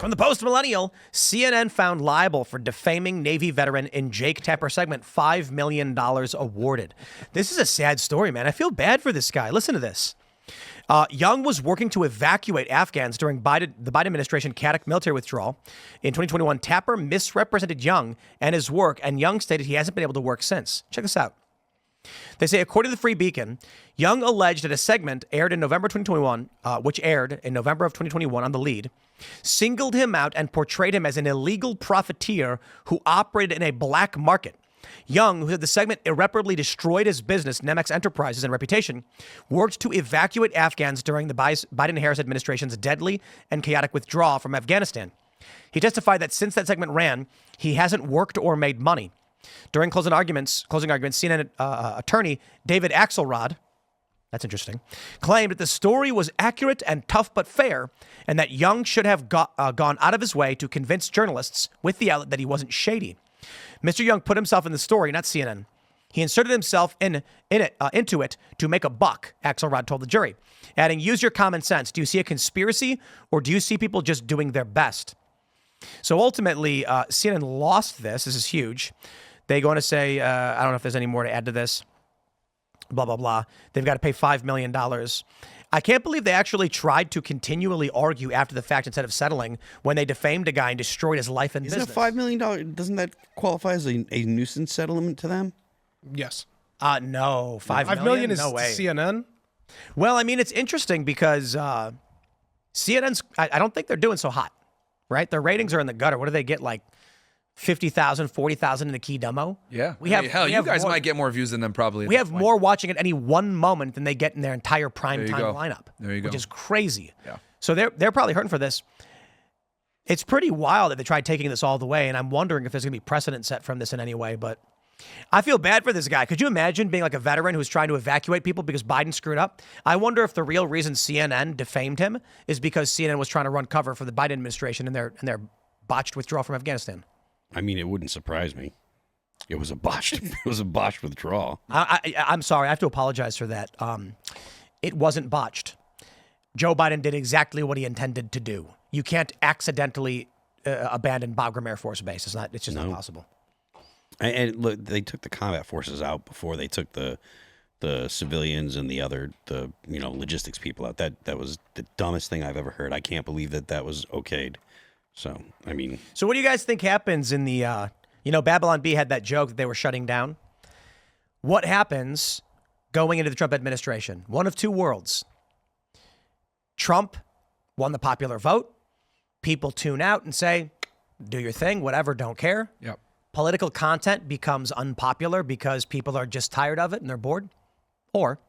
From the Post-Millennial, CNN found liable for defaming Navy veteran in Jake Tapper segment, $5 million awarded. This is a sad story, man. I feel bad for this guy. Listen to this. Young was working to evacuate Afghans during the Biden administration chaotic military withdrawal. In 2021, Tapper misrepresented Young and his work, and Young stated he hasn't been able to work since. Check this out. They say, according to the Free Beacon, Young alleged that a segment aired in November 2021, which aired in November of 2021 on the lead, singled him out and portrayed him as an illegal profiteer who operated in a black market. Young, who said the segment irreparably destroyed his business, Nemex Enterprises, and reputation, worked to evacuate Afghans during the Biden-Harris administration's deadly and chaotic withdrawal from Afghanistan. He testified that since that segment ran, he hasn't worked or made money. During closing arguments, CNN attorney David Axelrod, that's interesting, claimed that the story was accurate and tough but fair, and that Young should have gone out of his way to convince journalists with the outlet that he wasn't shady. Mr. Young put himself in the story, not CNN. He inserted himself into it to make a buck, Axelrod told the jury, adding, use your common sense. Do you see a conspiracy, or do you see people just doing their best? So ultimately, CNN lost this. This is huge. They go on to say, I don't know if there's any more to add to this, blah, blah, blah. They've got to pay $5 million. I can't believe they actually tried to continually argue after the fact instead of settling when they defamed a guy and destroyed his life and business. Isn't $5 million, doesn't that qualify as a nuisance settlement to them? Yes. No, $5 million is no to way. CNN? Well, I mean, it's interesting because CNN's, I don't think they're doing so hot, right? Their ratings are in the gutter. What do they get, like 50,000, 40,000 in the key demo? Yeah. Hell, you guys might get more views than them probably. We have more watching at any one moment than they get in their entire prime time lineup. There you go. Which is crazy. Yeah. So they're probably hurting for this. It's pretty wild that they tried taking this all the way, and I'm wondering if there's going to be precedent set from this in any way, but I feel bad for this guy. Could you imagine being like a veteran who's trying to evacuate people because Biden screwed up? I wonder if the real reason CNN defamed him is because CNN was trying to run cover for the Biden administration and their botched withdrawal from Afghanistan. I mean, it wouldn't surprise me. It was a botched withdrawal. I'm sorry. I have to apologize for that. It wasn't botched. Joe Biden did exactly what he intended to do. You can't accidentally abandon Bagram Air Force Base. It's just not possible. And look, they took the combat forces out before they took the civilians and the logistics people out. That was the dumbest thing I've ever heard. I can't believe that was okayed. So, I mean. So what do you guys think happens in the, Babylon Bee had that joke that they were shutting down. What happens going into the Trump administration? One of two worlds. Trump won the popular vote. People tune out and say, do your thing, whatever, don't care. Yep. Political content becomes unpopular because people are just tired of it and they're bored. Or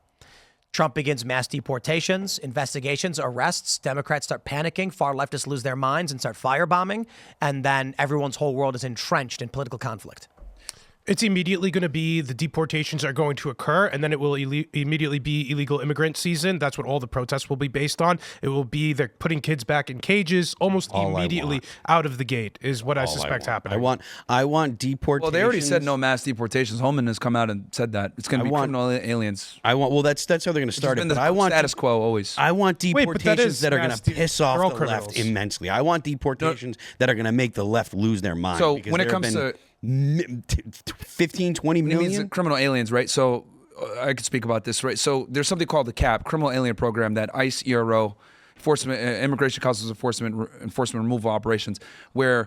Trump begins mass deportations, investigations, arrests. Democrats start panicking. Far leftists lose their minds and start firebombing. And then everyone's whole world is entrenched in political conflict. It's immediately going to be the deportations are going to occur, and then it will immediately be illegal immigrant season. That's what all the protests will be based on. It will be they're putting kids back in cages almost immediately out of the gate is what I suspect happening. I want deportations. Well, they already said no mass deportations. Holman has come out and said that it's going to be criminal aliens. That's how they're going to start it. But I want status quo always. I want deportations that are going to piss off the left immensely. I want deportations that are going to make the left lose their mind. So when it comes to 15, 20 million? It means criminal aliens, right? So I could speak about this, right? So there's something called the CAP, Criminal Alien Program, that ICE, ERO, Immigration Customs Enforcement Removal Operations, where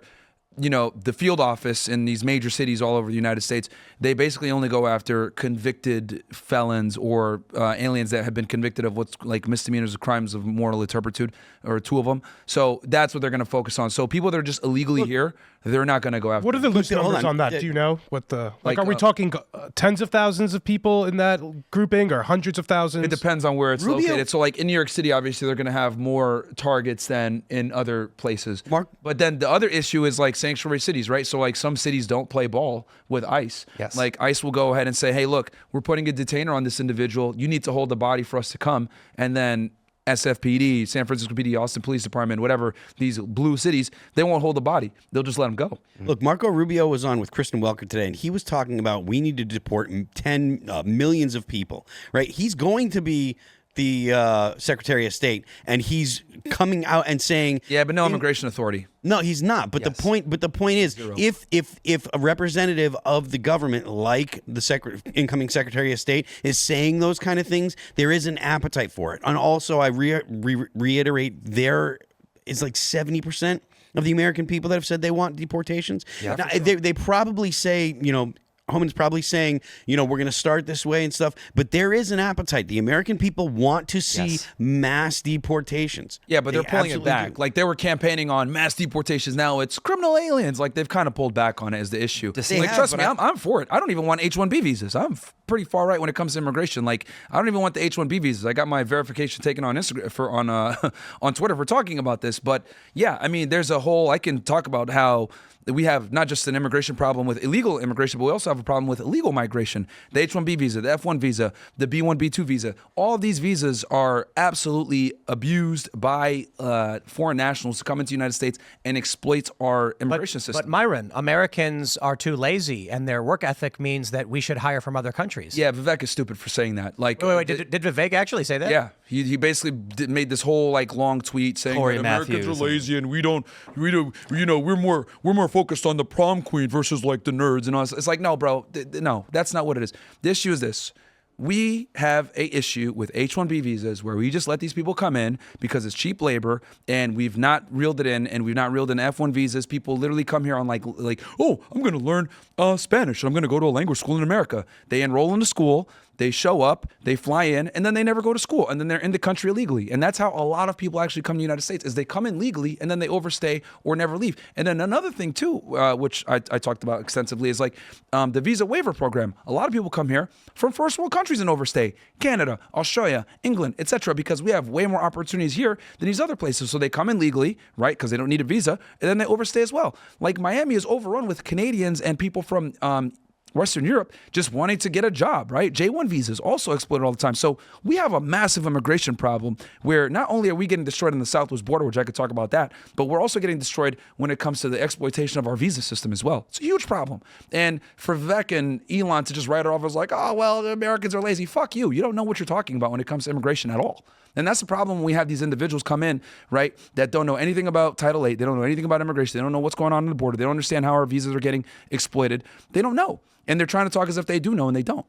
the field office in these major cities all over the United States, they basically only go after convicted felons or aliens that have been convicted of what's like misdemeanors or crimes of moral turpitude, or two of them. So that's what they're going to focus on. So people that are just illegally here, they're not going to go after. What are the loose numbers on that? Do you know what the are we talking tens of thousands of people in that grouping or hundreds of thousands? It depends on where it's located. So like in New York City, obviously they're going to have more targets than in other places. But then the other issue is like sanctuary cities, right? So like some cities don't play ball with ICE. Yes. Like ICE will go ahead and say, hey, look, we're putting a detainer on this individual. You need to hold the body for us to come. And then SFPD, San Francisco PD, Austin Police Department, whatever, these blue cities, they won't hold the body. They'll just let them go. Look, Marco Rubio was on with Kristen Welker today, and he was talking about we need to deport 10 millions of people, right? He's going to be the Secretary of State, and he's coming out and saying, Yeah, but no immigration authority. no, he's not. But the point is, if a representative of the government, like the incoming Secretary of State, is saying those kind of things, there is an appetite for it. And also, I reiterate, there is like 70% of the American people that have said they want deportations. Yeah, now, they probably say, Homan's probably saying, we're going to start this way and stuff, but there is an appetite. The American people want to see mass deportations. Yeah, but they're pulling it back. Like, they were campaigning on mass deportations. Now it's criminal aliens. Like, they've kind of pulled back on it as the issue. Trust me, I'm for it. I don't even want H-1B visas. I'm pretty far right when it comes to immigration. Like, I don't even want the H-1B visas. I got my verification taken on Instagram on Twitter for talking about this. But yeah, I mean, there's a whole. I can talk about how we have not just an immigration problem with illegal immigration, but we also have a problem with illegal migration. The H-1B visa, the F-1 visa, the B-1, B-2 visa. All of these visas are absolutely abused by foreign nationals to come into the United States and exploit our immigration system. But Myron, Americans are too lazy, and their work ethic means that we should hire from other countries. Yeah, Vivek is stupid for saying that. Like, wait, did Vivek actually say that? Yeah, he basically made this whole long tweet saying that Americans are lazy and we're more focused on the prom queen versus like the nerds and all this. It's like, no, bro, no, that's not what it is. The issue is this. We have a issue with H-1B visas where we just let these people come in because it's cheap labor, and we've not reeled it in, and we've not reeled in F-1 visas. People literally come here on like, oh, I'm going to learn Spanish, and I'm going to go to a language school in America. They enroll in the school, they show up, they fly in, and then they never go to school, and then they're in the country illegally. And that's how a lot of people actually come to the United States, is they come in legally, and then they overstay or never leave. And then another thing too, which I talked about extensively, is like the visa waiver program. A lot of people come here from first world countries and overstay. Canada, Australia, England, etc., because we have way more opportunities here than these other places. So they come in legally, right, because they don't need a visa, and then they overstay as well. Like, Miami is overrun with Canadians and people from Western Europe just wanting to get a job, right? J-1 visas also exploited all the time. So we have a massive immigration problem where not only are we getting destroyed in the southwest border, which I could talk about that, but we're also getting destroyed when it comes to the exploitation of our visa system as well. It's a huge problem. And for Vivek and Elaad to just write it off as like, oh, well, the Americans are lazy. Fuck you. You don't know what you're talking about when it comes to immigration at all. And that's the problem when we have these individuals come in, right, that don't know anything about Title VIII. They don't know anything about immigration. They don't know what's going on the border. They don't understand how our visas are getting exploited. They don't know. And they're trying to talk as if they do know, and they don't.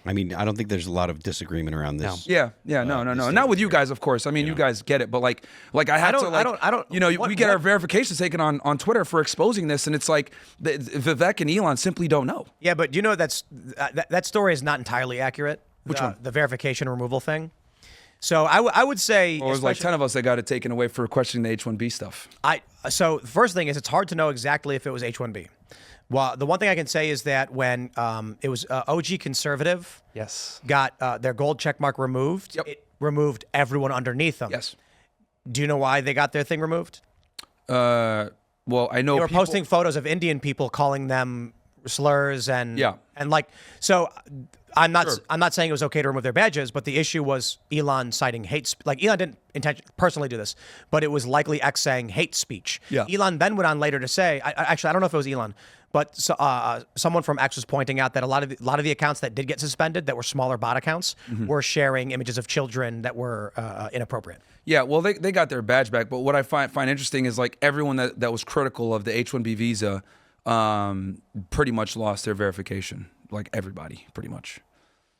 I mean, I don't think there's a lot of disagreement around this. No. No. Not with you guys, of course. I mean, you guys get it, but like I have to. I don't. We get our verifications taken on Twitter for exposing this, and it's like Vivek and Elaad simply don't know. Yeah, but that story is not entirely accurate. Which one? The verification removal thing. So I would say, well, there's like 10 of us that got it taken away for questioning the H-1B stuff. So the first thing is, it's hard to know exactly if it was H-1B. Well, the one thing I can say is that when it was OG Conservative, got their gold check mark removed, it removed everyone underneath them. Yes. Do you know why they got their thing removed? Well, I know they were posting photos of Indian people calling them slurs and like, so I'm not saying it was okay to remove their badges, but the issue was Elaad citing hate. Like, Elaad didn't personally do this, but it was likely X saying hate speech. Yeah. Elaad then went on later to say, I don't know if it was Elaad, but someone from X was pointing out that a lot of the accounts that did get suspended, that were smaller bot accounts, were sharing images of children that were inappropriate. Yeah, well, they got their badge back, but what I find interesting is like everyone that was critical of the H-1B visa pretty much lost their verification. Like everybody, pretty much.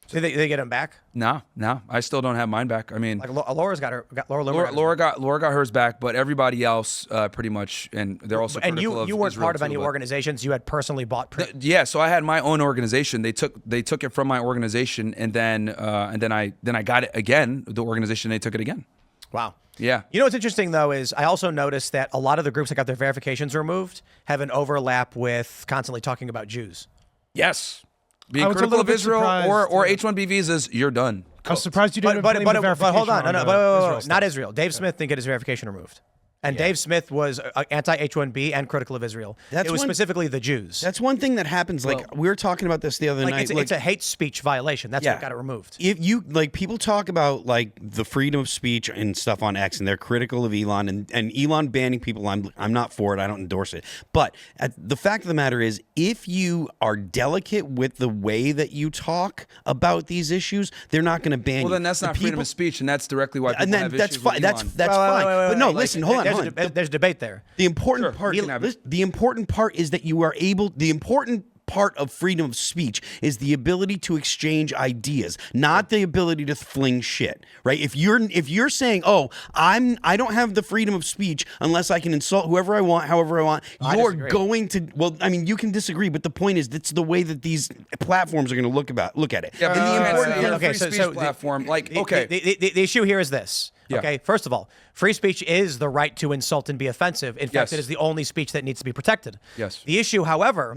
Did they get them back? No. I still don't have mine back. I mean, like Laura's got her. Laura got hers back, but everybody else pretty much, and they're also. And critical you of weren't Israel part of too, any organizations. You had personally bought. Yeah, so I had my own organization. They took it from my organization, and then I got it again. The organization, they took it again. Wow. Yeah. You know what's interesting though is I also noticed that a lot of the groups that got their verifications removed have an overlap with constantly talking about Jews. Yes. Being critical of Israel or H-1B visas, you're done. I was surprised you didn't but blame the verification hold on. on No, Israel not stuff. Israel. Dave Smith didn't get his verification removed. And Dave Smith was anti-H-1B and critical of Israel. It was specifically the Jews. That's one thing that happens. Like we were talking about this the other night. It's a hate speech violation. That's what got it removed. If you people talk about like the freedom of speech and stuff on X, and they're critical of Elon and Elon banning people. I'm not for it. I don't endorse it. But the fact of the matter is, if you are delicate with the way that you talk about these issues, they're not going to ban you. Well, then that's not freedom of speech, and that's directly why people have that's issues fine. with That's Elon. fine. But no, listen, hold on. There's debate there. The important part. The important part is that you are able. The important part of freedom of speech is the ability to exchange ideas, not the ability to fling shit. Right? If you're saying, "Oh, I don't have the freedom of speech unless I can insult whoever I want, however I want," you're going to. Well, I mean, you can disagree, but the point is, that's the way that these platforms are going to look at it. Yeah, and the important free speech platform. The issue here is this. Yeah. Okay, first of all, free speech is the right to insult and be offensive. In fact, it is the only speech that needs to be protected. Yes. The issue, however,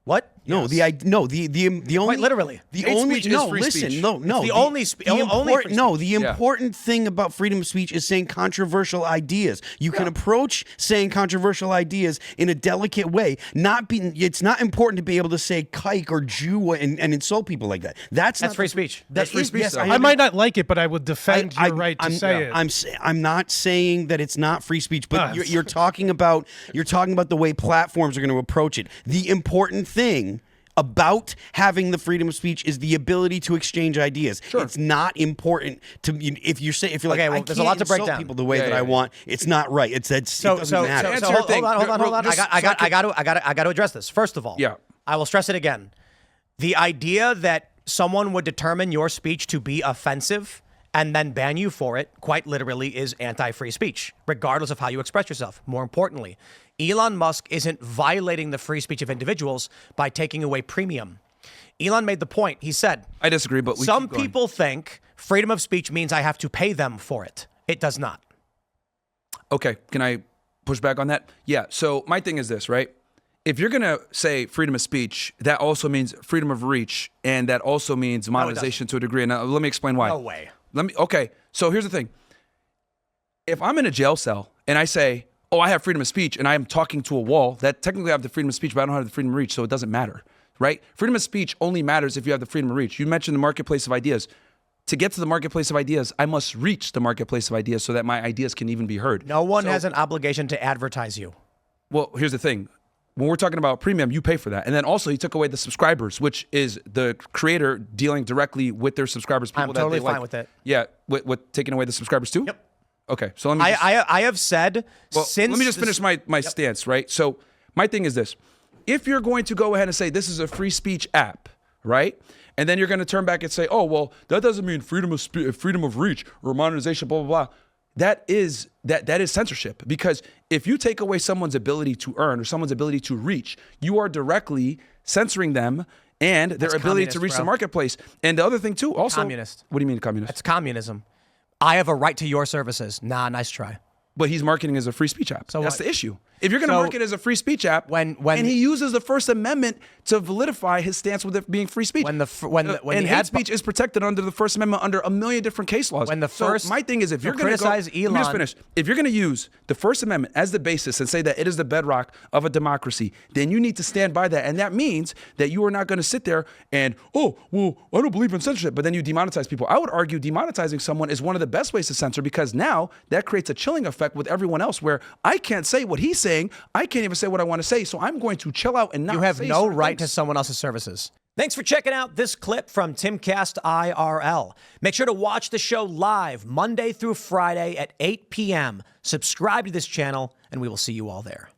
What? No, yes. the only Quite literally. the Hate only speech is free listen speech. no It's the only free speech. No, the important thing about freedom of speech is saying controversial ideas. You can approach saying controversial ideas in a delicate way. It's not important to be able to say kike or Jew and insult people like that. That's free speech. That's free speech, Yes, though. I might not like it, but I would defend your right to say it. I'm not saying that it's not free speech, but you're talking about the way platforms are going to approach it. The important thing about having the freedom of speech is the ability to exchange ideas. Sure. It's not important to if you're like, Okay, well, I there's a lot to break insult down. people the way that I want. It's not right. It doesn't matter. Hold on. I got to address this. First of all, I will stress it again. The idea that someone would determine your speech to be offensive and then ban you for it, quite literally, is anti-free speech, regardless of how you express yourself. More importantly, Elon Musk isn't violating the free speech of individuals by taking away premium. Elon made the point. He said, I disagree, but some people think freedom of speech means I have to pay them for it. It does not. Okay, can I push back on that? Yeah, so my thing is this, right? If you're going to say freedom of speech, that also means freedom of reach, and that also means monetization to a degree. And let me explain why. No way. Okay, so here's the thing. If I'm in a jail cell and I say, oh, I have freedom of speech, and I am talking to a wall, that technically I have the freedom of speech, but I don't have the freedom of reach, so it doesn't matter, right? Freedom of speech only matters if you have the freedom of reach. You mentioned the marketplace of ideas. To get to the marketplace of ideas, I must reach the marketplace of ideas so that my ideas can even be heard. No one has an obligation to advertise you. Well, here's the thing. When we're talking about premium, you pay for that. And then also he took away the subscribers, which is the creator dealing directly with their subscribers. People I'm totally fine with it. Yeah, with taking away the subscribers too? Yep. Okay, so let me I have said since... Let me just finish my stance, right? So my thing is this. If you're going to go ahead and say this is a free speech app, right? And then you're going to turn back and say, oh, well, that doesn't mean freedom of reach or monetization, blah, blah, blah. That is censorship, because if you take away someone's ability to earn or someone's ability to reach, you are directly censoring them and their ability to reach the marketplace. And the other thing too, also, communist. What do you mean communist? It's communism. I have a right to your services. Nah, nice try. But he's marketing as a free speech app. So that's the issue. If you're going to market as a free speech app, and he uses the First Amendment to validify his stance with it being free speech, when hate speech is protected under the First Amendment under a million different case laws. My thing is, if you're going to criticize Elon, let me just finish. If you're going to use the First Amendment as the basis and say that it is the bedrock of a democracy, then you need to stand by that, and that means that you are not going to sit there and I don't believe in censorship, but then you demonetize people. I would argue demonetizing someone is one of the best ways to censor, because now that creates a chilling effect with everyone else, where I can't say what he's saying, I can't even say what I want to say, so I'm going to chill out and not say. You have no right to someone else's services. Thanks for checking out this clip from Timcast IRL. Make sure to watch the show live Monday through Friday at 8 p.m. Subscribe to this channel, and we will see you all there.